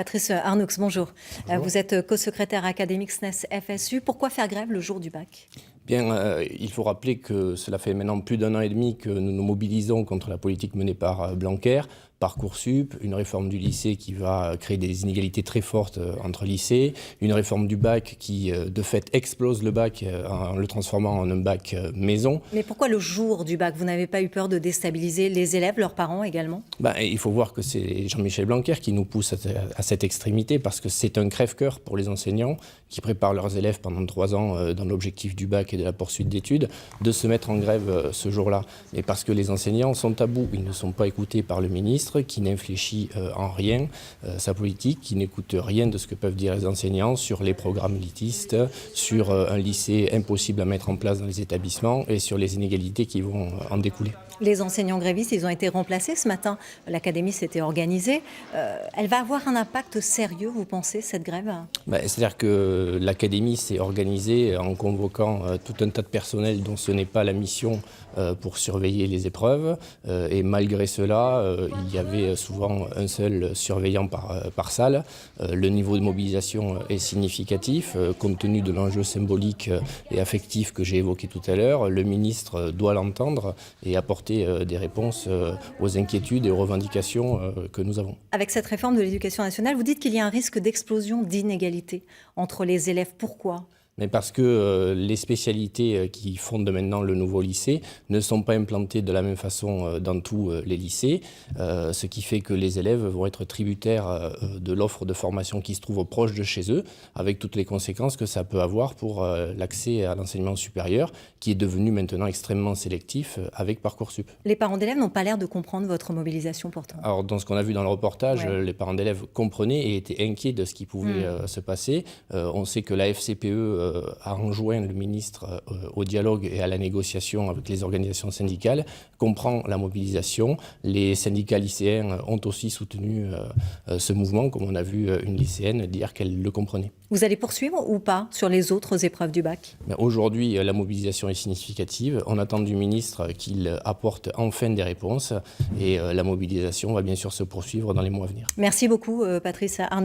Patrice Arnoux, bonjour. Bonjour. Vous êtes co-secrétaire académique SNES FSU. Pourquoi faire grève le jour du bac ? Bien, il faut rappeler que cela fait maintenant plus d'1 an et demi que nous nous mobilisons contre la politique menée par Blanquer, Parcoursup, une réforme du lycée qui va créer des inégalités très fortes entre lycées, une réforme du bac qui, de fait, explose le bac en le transformant en un bac maison. Mais pourquoi le jour du bac ? Vous n'avez pas eu peur de déstabiliser les élèves, leurs parents également ? Il faut voir que c'est Jean-Michel Blanquer qui nous pousse à cette extrémité parce que c'est un crève-cœur pour les enseignants qui préparent leurs élèves pendant 3 ans dans l'objectif du bac et de la poursuite d'études, de se mettre en grève ce jour-là. Et parce que les enseignants sont à bout, ils ne sont pas écoutés par le ministre qui n'infléchit en rien sa politique, qui n'écoute rien de ce que peuvent dire les enseignants sur les programmes élitistes, sur un lycée impossible à mettre en place dans les établissements et sur les inégalités qui vont en découler. Les enseignants grévistes, ils ont été remplacés ce matin. L'académie s'était organisée. Elle va avoir un impact sérieux, vous pensez, cette grève ? C'est-à-dire que l'académie s'est organisée en convoquant tout un tas de personnel dont ce n'est pas la mission pour surveiller les épreuves. Et malgré cela, il y avait souvent un seul surveillant par salle. Le niveau de mobilisation est significatif. Compte tenu de l'enjeu symbolique et affectif que j'ai évoqué tout à l'heure, le ministre doit l'entendre et apporter des réponses aux inquiétudes et aux revendications que nous avons. Avec cette réforme de l'éducation nationale, vous dites qu'il y a un risque d'explosion d'inégalités entre les élèves. Pourquoi ? Mais parce que les spécialités qui fondent maintenant le nouveau lycée ne sont pas implantées de la même façon dans tous les lycées, ce qui fait que les élèves vont être tributaires de l'offre de formation qui se trouve proche de chez eux, avec toutes les conséquences que ça peut avoir pour l'accès à l'enseignement supérieur, qui est devenu maintenant extrêmement sélectif avec Parcoursup. Les parents d'élèves n'ont pas l'air de comprendre votre mobilisation pourtant. Alors, dans ce qu'on a vu dans le reportage, les parents d'élèves comprenaient et étaient inquiets de ce qui pouvait se passer. On sait que la FCPE a enjoint le ministre au dialogue et à la négociation avec les organisations syndicales, comprend la mobilisation. Les syndicats lycéens ont aussi soutenu ce mouvement, comme on a vu une lycéenne dire qu'elle le comprenait. Vous allez poursuivre ou pas sur les autres épreuves du bac ? Aujourd'hui, la mobilisation est significative. On attend du ministre qu'il apporte enfin des réponses et la mobilisation va bien sûr se poursuivre dans les mois à venir. Merci beaucoup, Patrice Arnoux.